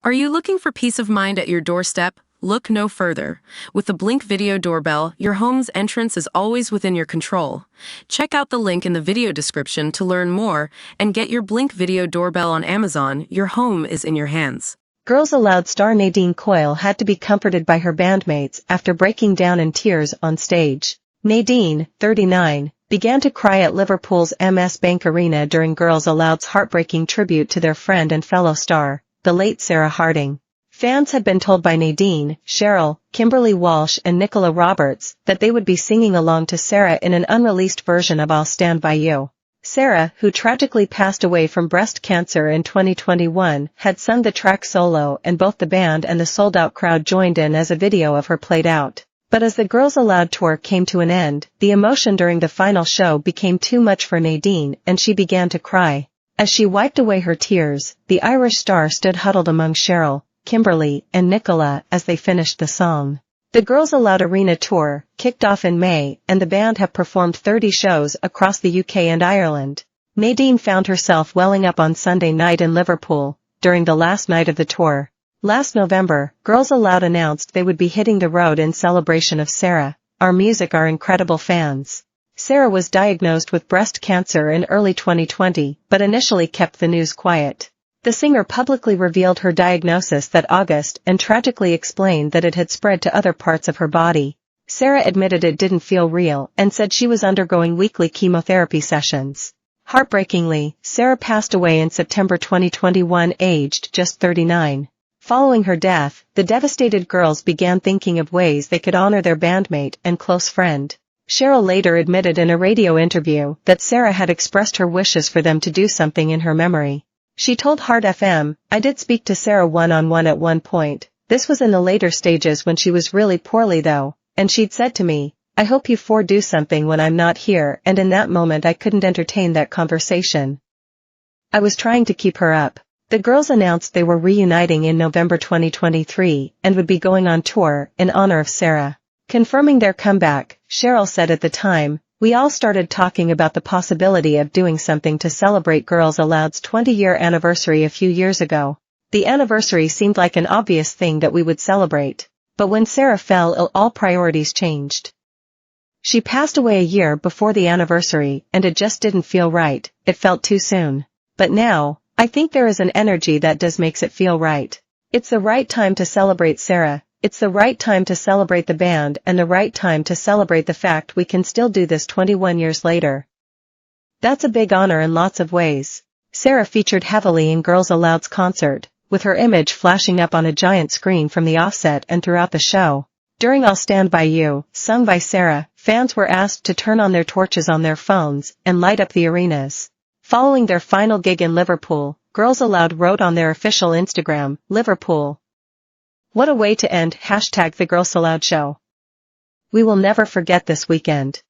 Are you looking for peace of mind at your doorstep? Look no further. With the Blink Video Doorbell, your home's entrance is always within your control. Check out the link in the video description to learn more and get your Blink Video Doorbell on Amazon. Your home is in your hands. Girls Aloud star Nadine Coyle had to be comforted by her bandmates after breaking down in tears on stage. Nadine, 39, began to cry at Liverpool's MS Bank Arena during Girls Aloud's heartbreaking tribute to their friend and fellow star, the late Sarah Harding. Fans had been told by Nadine, Cheryl, Kimberly Walsh and Nicola Roberts that they would be singing along to Sarah in an unreleased version of I'll Stand By You. Sarah, who tragically passed away from breast cancer in 2021, had sung the track solo, and both the band and the sold-out crowd joined in as a video of her played out. But as the Girls Aloud tour came to an end, the emotion during the final show became too much for Nadine and she began to cry. As she wiped away her tears, the Irish star stood huddled among Cheryl, Kimberly, and Nicola as they finished the song. The Girls Aloud Arena tour kicked off in May, and the band have performed 30 shows across the UK and Ireland. Nadine found herself welling up on Sunday night in Liverpool, during the last night of the tour. Last November, Girls Aloud announced they would be hitting the road in celebration of Sarah, our music, our incredible fans. Sarah was diagnosed with breast cancer in early 2020, but initially kept the news quiet. The singer publicly revealed her diagnosis that August and tragically explained that it had spread to other parts of her body. Sarah admitted it didn't feel real and said she was undergoing weekly chemotherapy sessions. Heartbreakingly, Sarah passed away in September 2021, aged just 39. Following her death, the devastated girls began thinking of ways they could honor their bandmate and close friend. Cheryl later admitted in a radio interview that Sarah had expressed her wishes for them to do something in her memory. She told Heart FM, "I did speak to Sarah one-on-one at one point. This was in the later stages when she was really poorly though, and she'd said to me, I hope you four do something when I'm not here, and in that moment I couldn't entertain that conversation. I was trying to keep her up." The girls announced they were reuniting in November 2023 and would be going on tour in honor of Sarah. Confirming their comeback, Cheryl said at the time, "We all started talking about the possibility of doing something to celebrate Girls Aloud's 20-year anniversary a few years ago. The anniversary seemed like an obvious thing that we would celebrate. But when Sarah fell ill, all priorities changed. She passed away a year before the anniversary, and it just didn't feel right. It felt too soon. But now, I think there is an energy that makes it feel right. It's the right time to celebrate Sarah. It's the right time to celebrate the band and the right time to celebrate the fact we can still do this 21 years later. That's a big honor in lots of ways." Sarah featured heavily in Girls Aloud's concert, with her image flashing up on a giant screen from the offset and throughout the show. During I'll Stand By You, sung by Sarah, fans were asked to turn on their torches on their phones and light up the arenas. Following their final gig in Liverpool, Girls Aloud wrote on their official Instagram, "Liverpool. What a way to end #the Girls Aloud show. We will never forget this weekend."